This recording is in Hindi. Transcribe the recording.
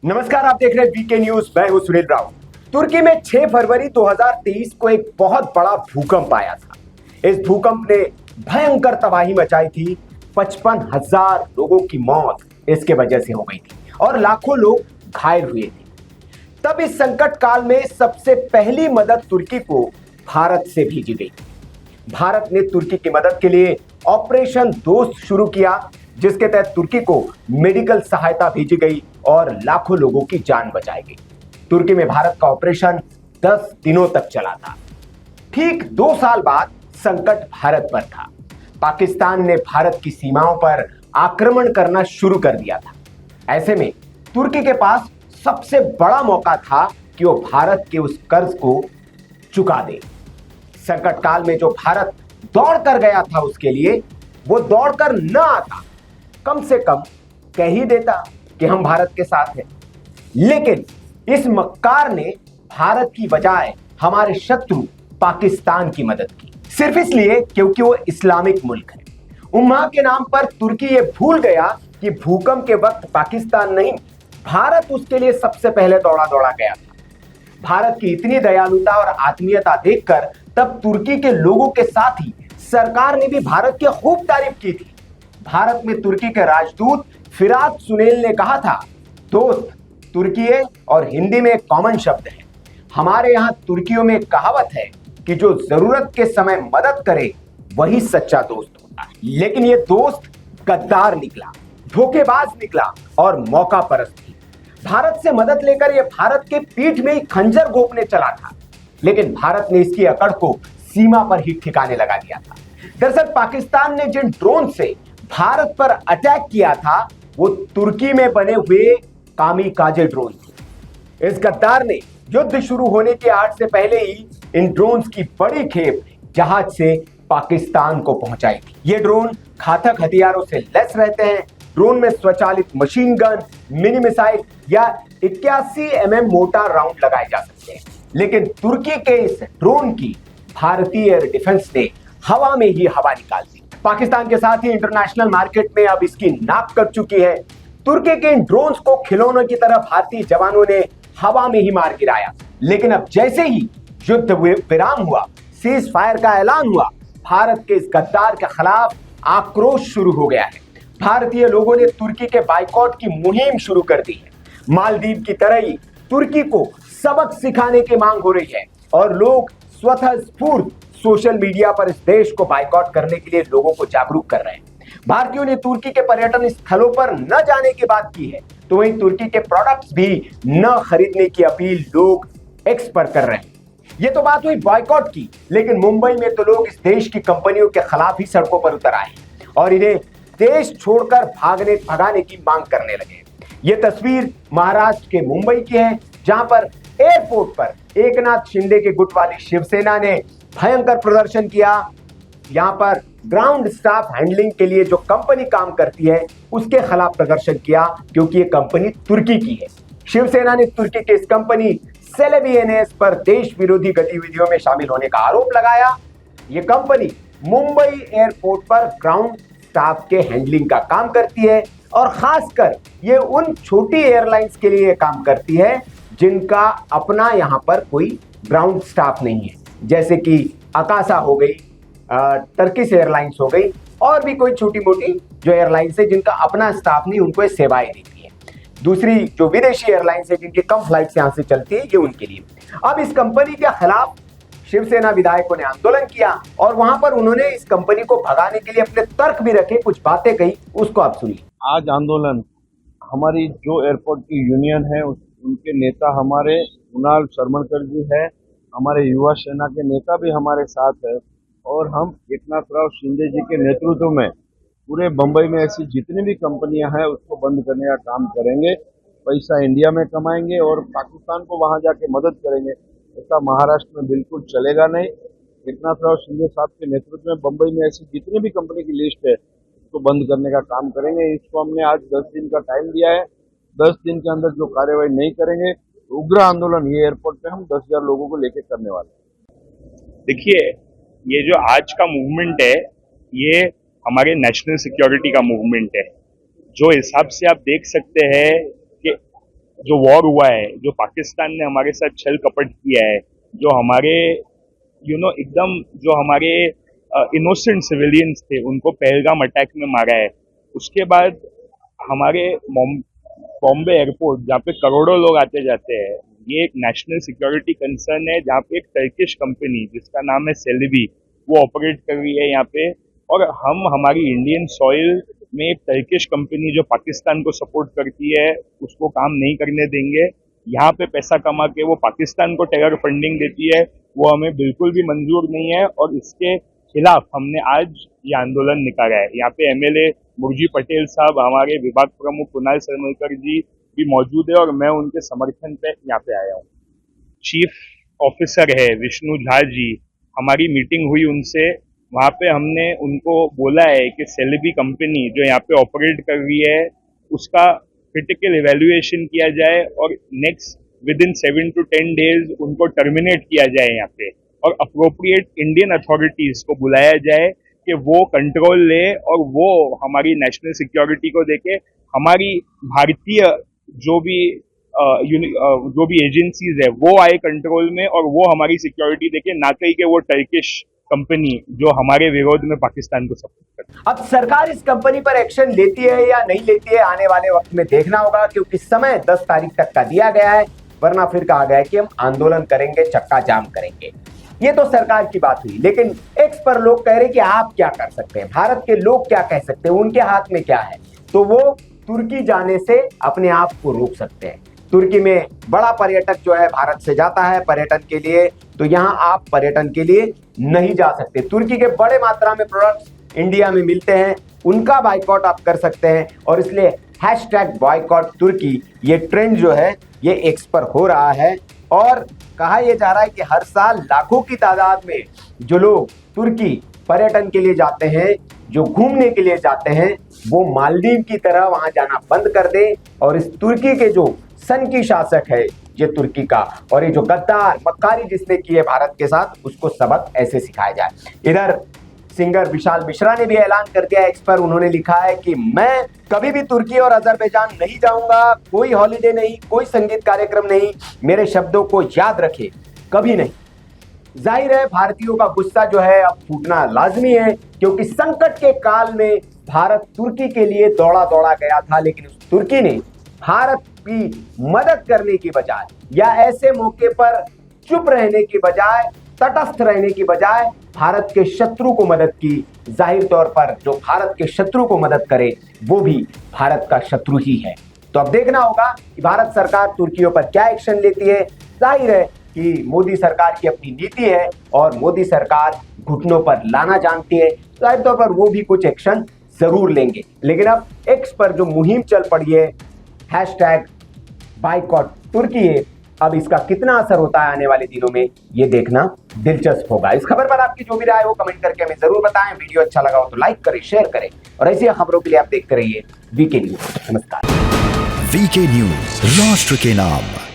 नमस्कार, आप देख रहे हैं वीके न्यूज। मैं हूं सुनील राव। तुर्की में 6 फरवरी 2023 को एक बहुत बड़ा भूकंप आया था। इस भूकंप ने भयंकर तबाही मचाई थी। 55,000 लोगों की मौत इसके वजह से हो गई थी और लाखों लोग घायल हुए थे। तब इस संकट काल में सबसे पहली मदद तुर्की को भारत से भेजी गई। भारत ने तुर्की की मदद के लिए ऑपरेशन दोस्त शुरू किया, जिसके तहत तुर्की को मेडिकल सहायता भेजी गई और लाखों लोगों की जान बचाई गई। तुर्की में भारत का ऑपरेशन 10 दिनों तक चला था। ठीक 2 साल बाद संकट भारत पर था। पाकिस्तान ने भारत की सीमाओं पर आक्रमण करना शुरू कर दिया था। ऐसे में तुर्की के पास सबसे बड़ा मौका था कि वो भारत के उस कर्ज को चुका दे। संकट काल में जो भारत दौड़ कर गया था, उसके लिए वो दौड़ कर न आता, कम से कम कह ही देता कि हम भारत के साथ हैं। लेकिन इस मक्कार ने भारत की बजाय हमारे शत्रु पाकिस्तान की मदद की, सिर्फ इसलिए क्योंकि वो इस्लामिक मुल्क है। उम्मा के नाम पर तुर्की ये भूल गया कि भूकंप के वक्त पाकिस्तान नहीं, भारत उसके लिए सबसे पहले दौड़ा गया था। भारत की इतनी दयालुता और आत्मीयता देखकर तब तुर्की के लोगों के साथ ही सरकार ने भी भारत की खूब तारीफ की थी। भारत में तुर्की के राजदूत फिरात सुनेल ने कहा था, दोस्त, तुर्की और हिंदी में एक कॉमन शब्द है। हमारे यहां तुर्कियों में एक कहावत है कि जो जरूरत के समय मदद करे वही सच्चा दोस्त होता है। लेकिन ये दोस्त गद्दार निकला, धोखेबाज निकला और मौका परस्त थी। भारत से मदद लेकर यह भारत के पीठ में ही खंजर घोंपने चला था, लेकिन भारत ने इसकी अकड़ को सीमा पर ही ठिकाने लगा दिया था। दरअसल पाकिस्तान ने जिन ड्रोन से भारत पर अटैक किया था, वो तुर्की में बने हुए कामिकाजे ड्रोन थे। इस गद्दार ने युद्ध शुरू होने के 8 से पहले ही इन ड्रोन्स की बड़ी खेप जहाज से पाकिस्तान को पहुंचाई थी। ये ड्रोन घातक हथियारों से लैस रहते हैं। ड्रोन में स्वचालित मशीन गन, मिनी मिसाइल या 81 mm मोटार राउंड लगाए जा सकते हैं। लेकिन तुर्की के इस ड्रोन की भारतीय एयर डिफेंस ने हवा में ही हवा निकाल दी। पाकिस्तान के साथ ही इंटरनेशनल मार्केट में अब इसकी नाक कट चुकी है। तुर्की के इन ड्रोन्स को खिलौनों की तरह भारतीय जवानों ने हवा में ही मार गिराया। लेकिन अब जैसे ही युद्ध विराम हुआ, सीज फायर का ऐलान हुआ, भारत के इस गद्दार के खिलाफ आक्रोश शुरू हो गया है। भारतीय लोगों ने तुर्की के बाइकॉट की मुहिम शुरू कर दी है। मालदीव की तरह ही तुर्की को सबक सिखाने की मांग हो रही है और लोग स्वतः स्फूर्त सोशल मीडिया पर इस देश को बाइकॉट करने के लिए लोगों को जागरूक कर रहे हैं। भारतीयों ने तुर्की के पर्यटन स्थलों पर न जाने की बात की है, तो वहीं तुर्की के प्रोडक्ट्स भी न खरीदने की अपील लोग एक्स पर कर रहे हैं। ये तो बात हुई बॉयकॉट की, लेकिन मुंबई में तो लोग इस देश की कंपनियों के खिलाफ ही सड़कों पर उतर आए और इन्हें देश छोड़कर भगाने की मांग करने लगे। ये तस्वीर महाराष्ट्र के मुंबई की है, जहां पर एयरपोर्ट पर एकनाथ शिंदे के गुट वाली शिवसेना ने भयंकर प्रदर्शन किया। यहां पर ग्राउंड स्टाफ हैंडलिंग के लिए जो कंपनी काम करती है, उसके खिलाफ प्रदर्शन किया, क्योंकि ये कंपनी तुर्की की है। शिवसेना ने तुर्की के इस कंपनी सेलेबी एनएस पर देश विरोधी गतिविधियों में शामिल होने का आरोप लगाया। ये कंपनी मुंबई एयरपोर्ट पर ग्राउंड स्टाफ के हैंडलिंग का काम करती है और खासकर ये उन छोटी एयरलाइंस के लिए काम करती है जिनका अपना यहां पर कोई ग्राउंड स्टाफ नहीं है, जैसे कि अकासा हो गई, टर्किश एयरलाइंस हो गई और भी कोई छोटी मोटी जो एयरलाइंस है जिनका अपना स्टाफ नहीं, उनको ये सेवाएं देती है। दूसरी जो विदेशी एयरलाइंस है जिनकी कम फ्लाइट्स यहां से चलती है, ये उनके लिए। अब इस कंपनी के खिलाफ शिवसेना विधायकों ने आंदोलन किया और वहां पर उन्होंने इस कंपनी को भगाने के लिए अपने तर्क भी रखे, कुछ बातें कही, उसको आप सुनिए। आज आंदोलन हमारी जो एयरपोर्ट की यूनियन है उनके नेता हमारे कुणाल शर्मणकर जी है, हमारे युवा सेना के नेता भी हमारे साथ है और हम एकनाथराव शिंदे जी के नेतृत्व में पूरे बंबई में ऐसी जितनी भी कंपनियां हैं उसको बंद करने का काम करेंगे। पैसा इंडिया में कमाएंगे और पाकिस्तान को वहां जाके मदद करेंगे। ऐसा महाराष्ट्र में बिल्कुल चलेगा नहीं। एकनाथराव शिंदे साहब के नेतृत्व में बंबई में ऐसी जितनी भी कंपनी की लिस्ट है उसको बंद करने का काम करेंगे। इसको हमने आज 10 दिन का टाइम दिया है। 10 दिन के अंदर जो कार्यवाही नहीं करेंगे, उग्र आंदोलन ये एयरपोर्ट पे हम 10,000 लोगों को लेकर करने वाले हैं। देखिए, ये जो आज का मूवमेंट है, ये हमारे नेशनल सिक्योरिटी का मूवमेंट है। जो हिसाब से आप देख सकते हैं कि जो वॉर हुआ है, जो पाकिस्तान ने हमारे साथ छल कपट किया है, जो हमारे एकदम जो हमारे इनोसेंट सिविलियंस थे उनको पहलगाम अटैक में मारा है, उसके बाद हमारे बॉम्बे एयरपोर्ट जहाँ पे करोड़ों लोग आते जाते हैं, ये एक नेशनल सिक्योरिटी कंसर्न है, जहाँ पे एक टर्किश कंपनी जिसका नाम है सेलेबी वो ऑपरेट कर रही है यहाँ पे, और हम हमारी इंडियन सॉइल में एक टर्किश कंपनी जो पाकिस्तान को सपोर्ट करती है उसको काम नहीं करने देंगे। यहाँ पे पैसा कमा के वो पाकिस्तान को टेरर फंडिंग देती है, वो हमें बिल्कुल भी मंजूर नहीं है, और इसके खिलाफ हमने आज ये आंदोलन निकाला है। यहाँ पे एमएलए मुर्जी पटेल साहब, हमारे विभाग प्रमुख कुणाल सरमलकर जी भी मौजूद है, और मैं उनके समर्थन पे यहाँ पे आया हूँ। चीफ ऑफिसर है विष्णु झा जी, हमारी मीटिंग हुई उनसे, वहाँ पे हमने उनको बोला है कि सेलेबी कंपनी जो यहाँ पे ऑपरेट कर रही है उसका क्रिटिकल इवेल्युएशन किया जाए, और next with in 7 to 10 days उनको टर्मिनेट किया जाए यहाँ पे, और अप्रोप्रिएट इंडियन अथॉरिटीज को बुलाया जाए कि वो कंट्रोल ले और वो हमारी नेशनल सिक्योरिटी को देखे। हमारी भारतीय जो भी एजेंसीज है वो आए कंट्रोल में, और वो हमारी सिक्योरिटी देखे, ना कहीं के वो टर्किश कंपनी जो हमारे विरोध में पाकिस्तान को सपोर्ट करती है। अब सरकार इस कंपनी पर एक्शन लेती है या नहीं लेती है, आने वाले वक्त में देखना होगा, क्योंकि समय 10 तारीख तक का दिया गया है, वरना फिर कहा गया है कि हम आंदोलन करेंगे, चक्का जाम करेंगे। ये तो सरकार की बात हुई, लेकिन एक्स पर लोग कह रहे कि आप क्या कर सकते हैं, भारत के लोग क्या कह सकते हैं, उनके हाथ में क्या है, तो वो तुर्की जाने से अपने आप को रोक सकते हैं। तुर्की में बड़ा पर्यटक जो है भारत से जाता है पर्यटन के लिए, तो यहाँ आप पर्यटन के लिए नहीं जा सकते। तुर्की के बड़े मात्रा में प्रोडक्ट्स इंडिया में मिलते हैं, उनका बाइकआउट आप कर सकते हैं, और इसलिए #बॉयकॉट तुर्की ये ट्रेंड जो है ये एक्स पर हो रहा है, और कहा यह जा रहा है कि हर साल लाखों की तादाद में जो लोग तुर्की पर्यटन के लिए जाते हैं, जो घूमने के लिए जाते हैं, वो मालदीव की तरह वहां जाना बंद कर दें, और इस तुर्की के जो सन की शासक है ये तुर्की का, और ये जो गद्दार मक्कारी जिसने की है भारत के साथ, उसको सबक ऐसे सिखाया जाए। इधर सिंगर विशाल मिश्रा ने भी ऐलान कर दिया एक्स पर, उन्होंने लिखा है कि मैं कभी भी तुर्की और अजरबैजान नहीं जाऊंगा, कोई हॉलिडे नहीं, कोई संगीत कार्यक्रम नहीं, मेरे शब्दों को याद रखे, कभी नहीं। जाहिर है भारतीयों का गुस्सा जो है अब फूटना लाजमी है, क्योंकि संकट के काल में भारत तुर्की के लिए दौड़ा दौड़ा गया था, लेकिन उस तुर्की ने भारत की मदद करने की बजाय या ऐसे मौके पर चुप रहने की बजाय, तटस्थ रहने की बजाय भारत के शत्रु को मदद की। जाहिर तौर पर जो भारत के शत्रु को मदद करे वो भी भारत का शत्रु ही है। तो अब देखना होगा कि भारत सरकार तुर्कियों पर क्या एक्शन लेती है। जाहिर है कि मोदी सरकार की अपनी नीति है और मोदी सरकार घुटनों पर लाना जानती है, जाहिर तौर पर वो भी कुछ एक्शन जरूर लेंगे। लेकिन अब एक्स पर जो मुहिम चल पड़ी है #बाइकॉट तुर्की है, अब इसका कितना असर होता है आने वाले दिनों में ये देखना दिलचस्प होगा। इस खबर पर आपकी जो भी राय हो कमेंट करके हमें जरूर बताएं। वीडियो अच्छा लगा हो तो लाइक करें, शेयर करें, और ऐसी खबरों के लिए आप देखते रहिए वीके न्यूज। नमस्कार। वीके न्यूज, राष्ट्र के नाम।